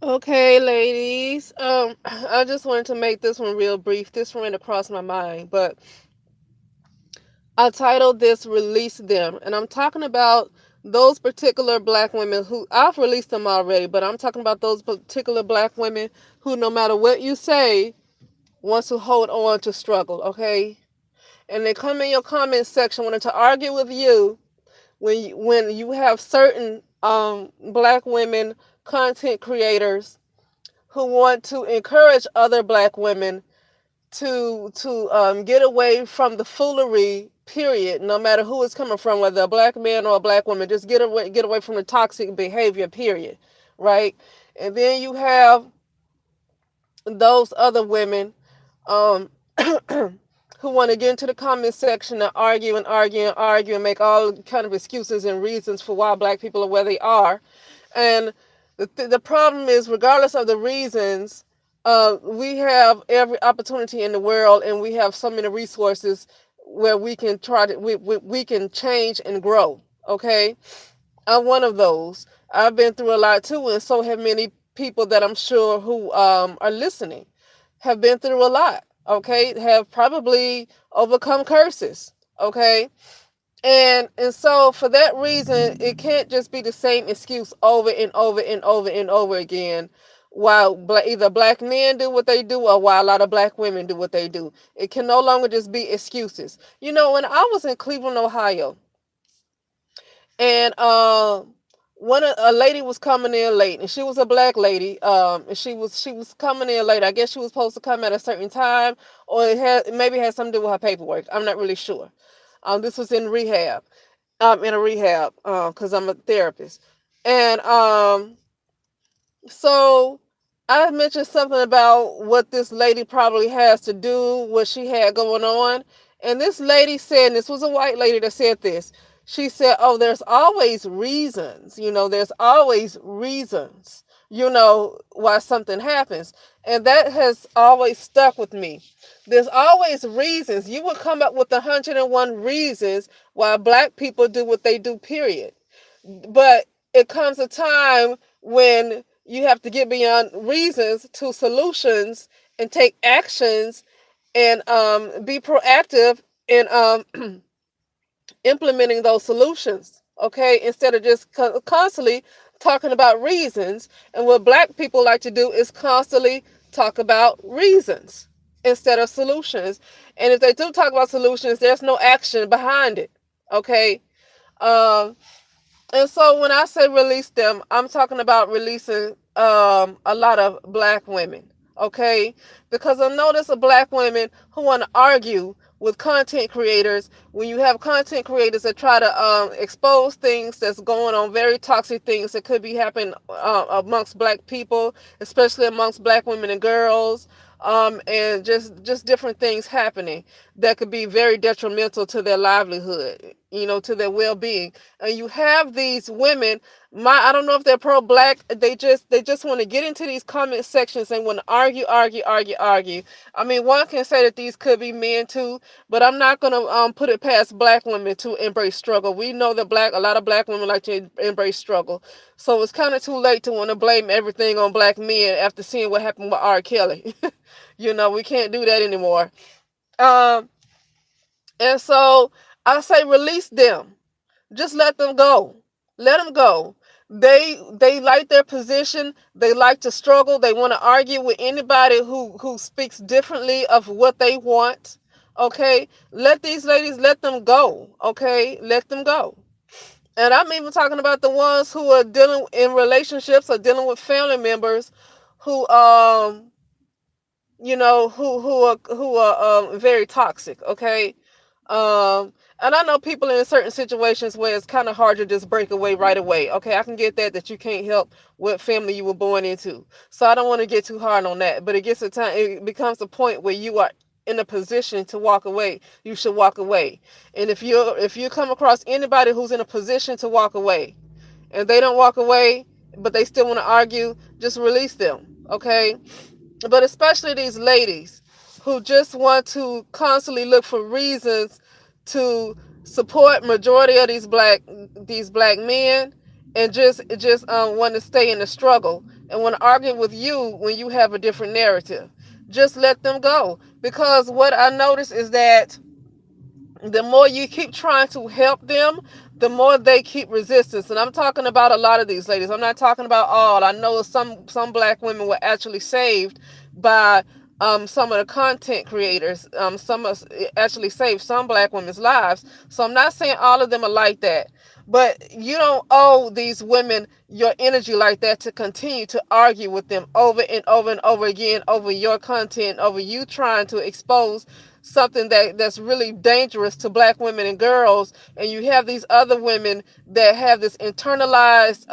Okay, ladies. I just wanted to make this one real brief. This ran across my mind, but I titled this "Release Them," and I'm talking about those particular black women who I've released them already, but I'm talking about those particular black women who, no matter what you say, wants to hold on to struggle. Okay, and they come in your comment section wanting to argue with you when you have certain black women content creators who want to encourage other black women to get away from the foolery. Period. No matter who it's coming from, whether a black man or a black woman, just get away from the toxic behavior. Period. Right. And then you have those other women um, who want to get into the comment section and argue and argue and argue and make all kind of excuses and reasons for why black people are where they are. And the problem is, regardless of the reasons, we have every opportunity in the world, and we have so many resources where we can we can change and grow. Okay, I'm one of those. I've been through a lot too, and so have many people that I'm sure who are listening have been through a lot. Okay, have probably overcome curses. Okay, and so for that reason, it can't just be the same excuse over and over and over and over again. While either black men do what they do, or while a lot of black women do what they do, it can no longer just be excuses. You know, when I was in Cleveland, Ohio, and a lady was coming in late, and she was a black lady, and she was coming in late. I guess she was supposed to come at a certain time, or maybe it had something to do with her paperwork. I'm not really sure. This was in rehab. In a rehab, because I'm a therapist, and so I mentioned something about what this lady probably has to do, what she had going on. And this lady said, and this was a white lady that said this, she said, "Oh, there's always reasons, there's always reasons, why something happens." And that has always stuck with me. There's always reasons. You would come up with 101 reasons why black people do what they do, period. But it comes a time when you have to get beyond reasons to solutions and take actions and be proactive in implementing those solutions. Okay, instead of just constantly talking about reasons. And what black people like to do is constantly talk about reasons instead of solutions. And if they do talk about solutions, there's no action behind it. Okay. Um, and so when I say release them, I'm talking about releasing a lot of black women, okay? Because I notice a black women who want to argue with content creators when you have content creators that try to expose things that's going on, very toxic things that could be happening amongst black people, especially amongst black women and girls. And just different things happening that could be very detrimental to their livelihood, to their well-being. And you have these women, I don't know if they're pro-black, they just want to get into these comment sections and want to argue, argue, argue, argue. I mean, one can say that these could be men too, but I'm not going to put it past black women to embrace struggle. We know that a lot of black women like to embrace struggle. So it's kind of too late to want to blame everything on black men after seeing what happened with R. Kelly. We can't do that anymore. Um, and so I say release them. Just let them go. Let them go. They like their position. They like to struggle. They want to argue with anybody who speaks differently of what they want. Okay? Let these ladies, let them go. Okay? Let them go. And I'm even talking about the ones who are dealing in relationships or dealing with family members who who are very toxic. Okay? And I know people in certain situations where it's kind of hard to just break away right away. Okay, I can get that you can't help what family you were born into. So I don't want to get too hard on that. But it becomes a point where you are in a position to walk away. You should walk away. And if you come across anybody who's in a position to walk away, and they don't walk away, but they still want to argue, just release them. Okay, but especially these ladies who just want to constantly look for reasons to support majority of these black men, and just want to stay in the struggle and want to argue with you when you have a different narrative. Just let them go. Because what I notice is that the more you keep trying to help them, the more they keep resistance. And I'm talking about a lot of these ladies. I'm not talking about all. I know some black women were actually saved by some of the content creators. Some actually saved some black women's lives. So I'm not saying all of them are like that. But you don't owe these women your energy like that to continue to argue with them over and over and over again over your content, over you trying to expose something that's really dangerous to black women and girls, and you have these other women that have this internalized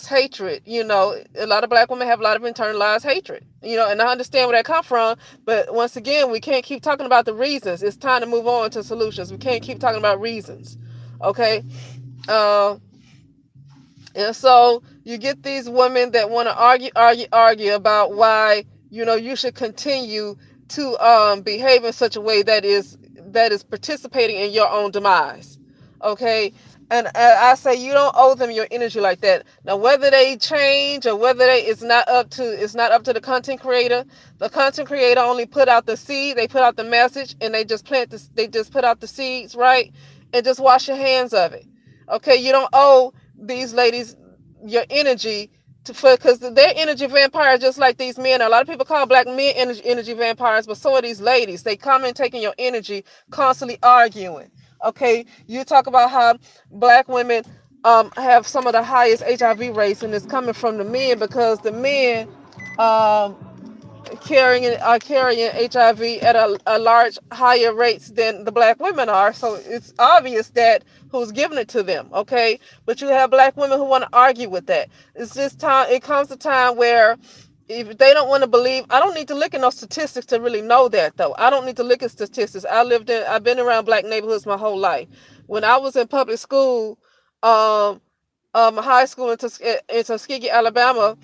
hatred. A lot of black women have a lot of internalized hatred, and I understand where that comes from. But once again, we can't keep talking about the reasons. It's time to move on to solutions. We can't keep talking about reasons. Okay. uh, and so you get these women that want to argue about why you should continue to behave in such a way that is participating in your own demise. Okay, and I say you don't owe them your energy like that. Now, whether they change or whether it's not up to the content creator. The content creator only put out the seed, they put out the message, and they just put out the seeds, right? And just wash your hands of it. Okay, you don't owe these ladies your energy because they're energy vampires just like these men. A lot of people call black men energy vampires, but so are these ladies. They come in taking your energy, constantly arguing. Okay, you talk about how black women have some of the highest HIV rates, and it's coming from the men because the men um, carrying HIV at a large higher rates than the black women are. So it's obvious that who's giving it to them, okay? But you have black women who want to argue with that. It's just time. It comes a time where if they don't want to believe, I don't need to look at no statistics to really know that, though. I don't need to look at statistics. I've been around black neighborhoods my whole life. When I was in public school, um, high school in Tuskegee, Alabama,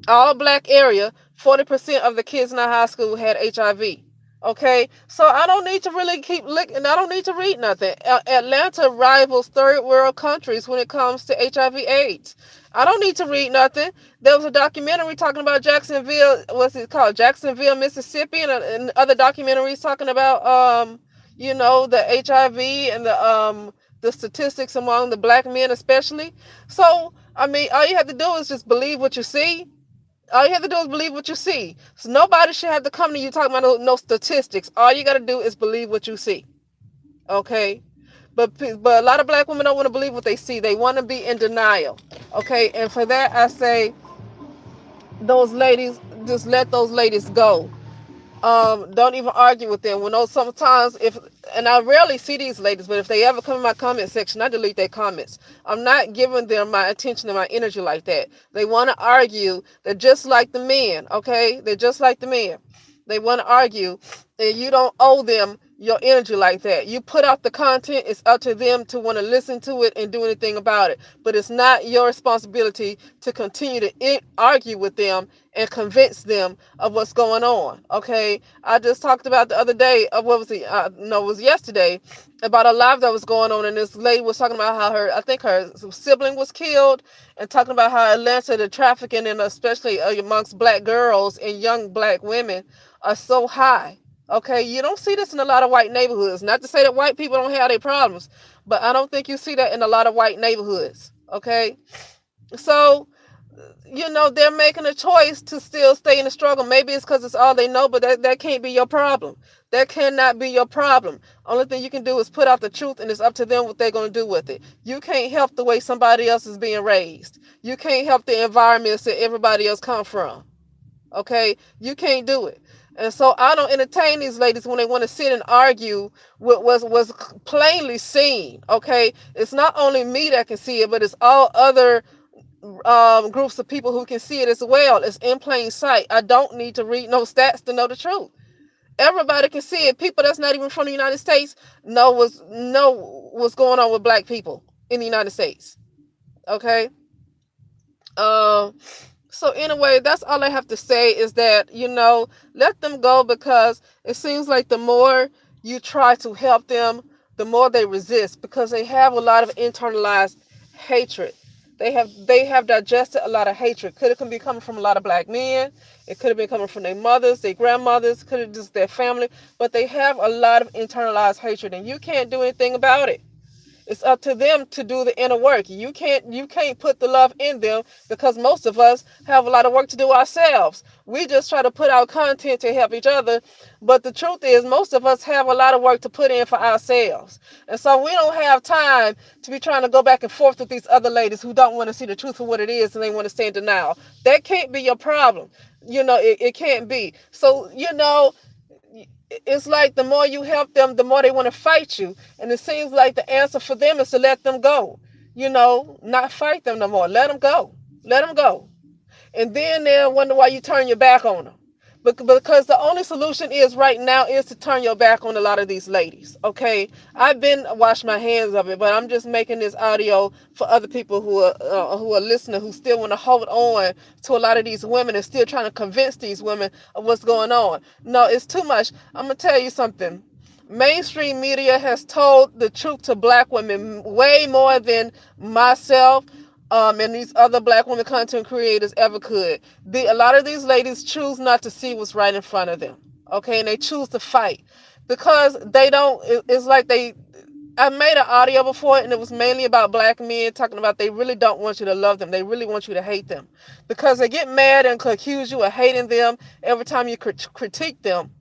all black area, 40% of the kids in our high school had HIV. Okay, so I don't need to really keep looking. I don't need to read nothing. Atlanta rivals third world countries when it comes to HIV/AIDS. I don't need to read nothing. There was a documentary talking about Jacksonville. What's it called? Jacksonville, Mississippi, and other documentaries talking about the HIV and the statistics among the black men especially. So I mean, all you have to do is just believe what you see. All you have to do is believe what you see. So nobody should have to come to you talking about no statistics. All you got to do is believe what you see. Okay? But a lot of black women don't want to believe what they see. They want to be in denial. Okay? And for that, I say those ladies, just let those ladies go. Don't even argue with them. Sometimes and I rarely see these ladies, but if they ever come in my comment section, I delete their comments. I'm not giving them my attention and my energy like that. They want to argue. They're just like the men, okay? They're just like the men. They want to argue, and you don't owe them your energy like that. You put out the content, it's up to them to want to listen to it and do anything about it. But it's not your responsibility to continue to argue with them and convince them of what's going on. Okay, I just talked about the other day. What was it? No, it was yesterday, about a live that was going on, and this lady was talking about how I think her sibling was killed, and talking about how Atlanta, the trafficking, and especially amongst black girls and young black women, are so high. Okay, you don't see this in a lot of white neighborhoods. Not to say that white people don't have their problems, but I don't think you see that in a lot of white neighborhoods. Okay, so they're making a choice to still stay in the struggle. Maybe it's because it's all they know, but that can't be your problem. That cannot be your problem. Only thing you can do is put out the truth, and it's up to them what they're going to do with it. You can't help the way somebody else is being raised. You can't help the environments that everybody else come from. Okay, you can't do it. And so I don't entertain these ladies when they want to sit and argue what was plainly seen. Okay, it's not only me that can see it, but it's all other groups of people who can see it as well. It's in plain sight. I don't need to read no stats to know the truth. Everybody can see it. People that's not even from the United States know what's going on with black people in the United States. Okay. So anyway, that's all I have to say is that, let them go, because it seems like the more you try to help them, the more they resist, because they have a lot of internalized hatred. They have digested a lot of hatred. Could have be coming from a lot of black men. It could have been coming from their mothers, their grandmothers, could have just their family. But they have a lot of internalized hatred, and you can't do anything about it. It's up to them to do the inner work. You can't put the love in them, because most of us have a lot of work to do ourselves. We just try to put out content to help each other, but the truth is most of us have a lot of work to put in for ourselves. And so we don't have time to be trying to go back and forth with these other ladies who don't want to see the truth of what it is and they want to stay in denial. That can't be your problem. It can't be. So, it's like the more you help them, the more they want to fight you. And it seems like the answer for them is to let them go. Not fight them no more. Let them go. Let them go. And then they'll wonder why you turn your back on them. Because the only solution is right now is to turn your back on a lot of these ladies. Okay, I've been washed my hands of it, but I'm just making this audio for other people who are listening, who still want to hold on to a lot of these women and still trying to convince these women of what's going on. No, it's too much. I'm gonna tell you something. Mainstream media has told the truth to black women way more than myself, and these other black women content creators ever could. A lot of these ladies choose not to see what's right in front of them. Okay, and they choose to fight because they don't. It's like I made an audio before, and it was mainly about black men talking about they really don't want you to love them. They really want you to hate them because they get mad and accuse you of hating them every time you critique them.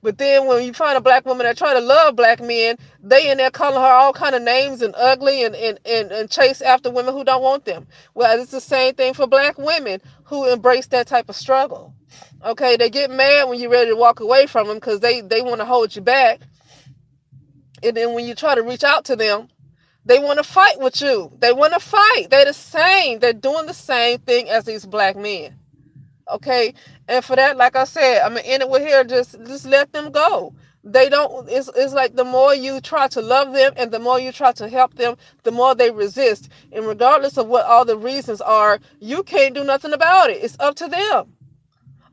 But then when you find a black woman that try to love black men, they in there calling her all kind of names and ugly and chase after women who don't want them. Well, it's the same thing for black women who embrace that type of struggle. Okay, they get mad when you're ready to walk away from them because they want to hold you back. And then when you try to reach out to them, they want to fight with you. They want to fight. They're the same. They're doing the same thing as these black men. Okay, and for that, like I said, I'm gonna end it with here. Just let them go. They don't. It's like the more you try to love them and the more you try to help them, the more they resist. And regardless of what all the reasons are, you can't do nothing about it. It's up to them.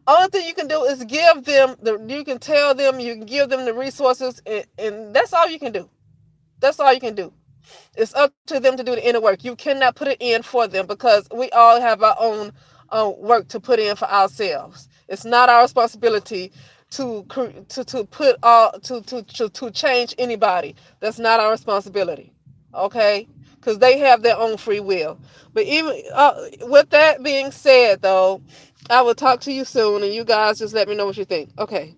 Only thing you can do is give them you can tell them, you can give them the resources, and that's all you can do. That's all you can do. It's up to them to do the inner work. You cannot put it in for them because we all have our own work to put in for ourselves. It's not our responsibility to put all to change anybody. That's not our responsibility. Okay, because they have their own free will. But even with that being said, though, I will talk to you soon, and you guys just let me know what you think. Okay.